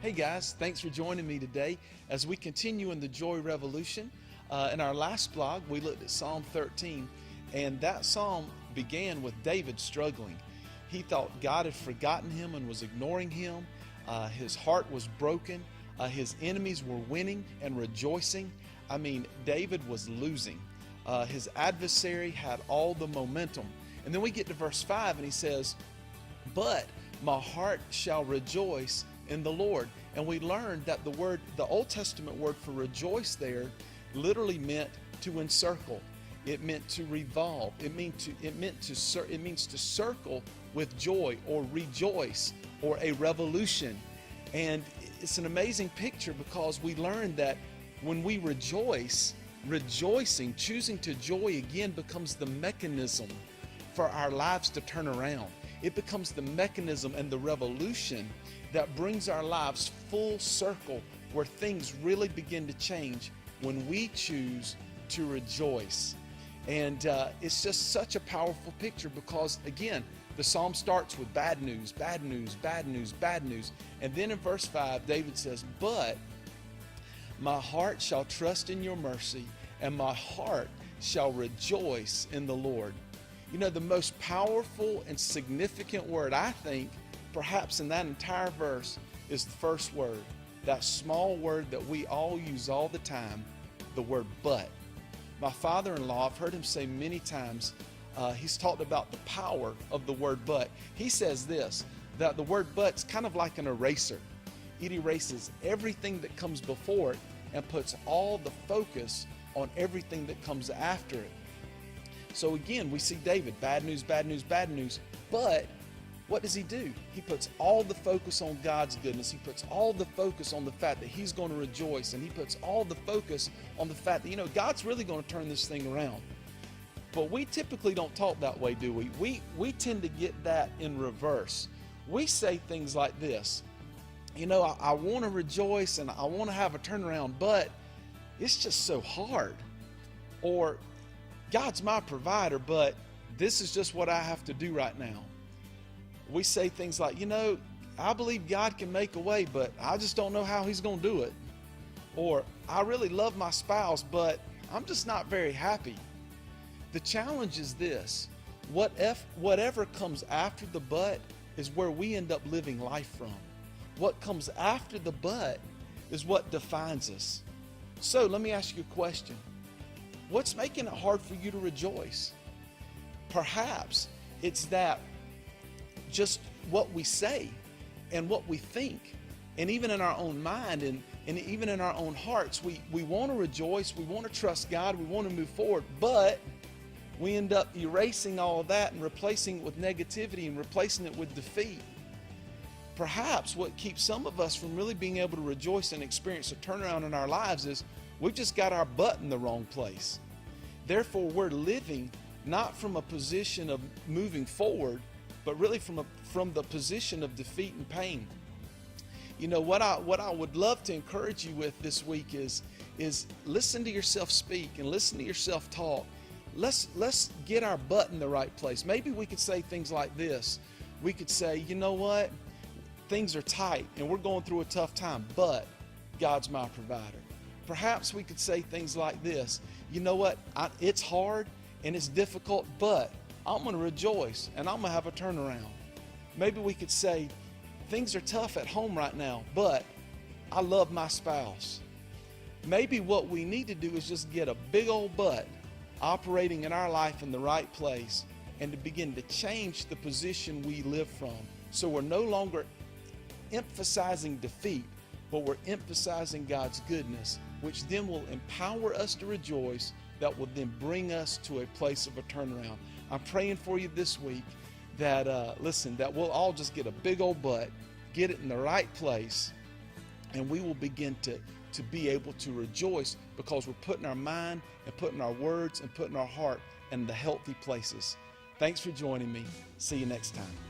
Hey guys, thanks for joining me today as we continue in the Joy Revolution. In our last blog, we looked at Psalm 13, and that psalm began with David struggling. He thought God had forgotten him and was ignoring him. His heart was broken. His enemies were winning and rejoicing. David was losing. His adversary had all the momentum. And then we get to verse 5 and he says, "But my heart shall rejoice in the Lord." And we learned that the Old Testament word for rejoice there literally meant to encircle. It meant to revolve. It means to circle with joy or rejoice or a revolution. And it's an amazing picture because we learned that when we rejoice, rejoicing, choosing to joy again becomes the mechanism for our lives to turn around. It becomes the mechanism and the revolution that brings our lives full circle where things really begin to change when we choose to rejoice. And it's just such a powerful picture because, again, the psalm starts with bad news, bad news, bad news, bad news. And then in verse 5, David says, "But my heart shall trust in your mercy, and my heart shall rejoice in the Lord." You know, the most powerful and significant word, I think, perhaps in that entire verse is the first word, that small word that we all use all the time, the word but. My father-in-law, I've heard him say many times, he's talked about the power of the word but. He says this, that the word but's kind of like an eraser. It erases everything that comes before it and puts all the focus on everything that comes after it. So again, we see David, bad news, bad news, bad news, but what does he do? He puts all the focus on God's goodness. He puts all the focus on the fact that he's going to rejoice, and he puts all the focus on the fact that, God's really going to turn this thing around. But we typically don't talk that way, do we? We tend to get that in reverse. We say things like this, I want to rejoice and I want to have a turnaround, but it's just so hard. Or, God's my provider, but this is just what I have to do right now. We say things like, I believe God can make a way, but I just don't know how he's going to do it. Or, I really love my spouse, but I'm just not very happy. The challenge is this: whatever comes after the but is where we end up living life from. What comes after the but is what defines us. So let me ask you a question. What's making it hard for you to rejoice? Perhaps it's that just what we say and what we think, and even in our own mind and even in our own hearts, we want to rejoice, we want to trust God, we want to move forward, but we end up erasing all of that and replacing it with negativity and replacing it with defeat. Perhaps what keeps some of us from really being able to rejoice and experience a turnaround in our lives is we've just got our butt in the wrong place. Therefore, we're living not from a position of moving forward, but really from the position of defeat and pain. What I would love to encourage you with this week is listen to yourself speak and listen to yourself talk. Let's get our butt in the right place. Maybe we could say things like this. We could say, you know what? Things are tight and we're going through a tough time, but God's my provider. Perhaps we could say things like this. You know what? It's hard and it's difficult, but I'm going to rejoice and I'm going to have a turnaround. Maybe we could say, things are tough at home right now, but I love my spouse. Maybe what we need to do is just get a big old but operating in our life in the right place and to begin to change the position we live from. So we're no longer emphasizing defeat, but we're emphasizing God's goodness, which then will empower us to rejoice, that will then bring us to a place of a turnaround. I'm praying for you this week that, that we'll all just get a big old butt, get it in the right place, and we will begin to be able to rejoice because we're putting our mind and putting our words and putting our heart in the healthy places. Thanks for joining me. See you next time.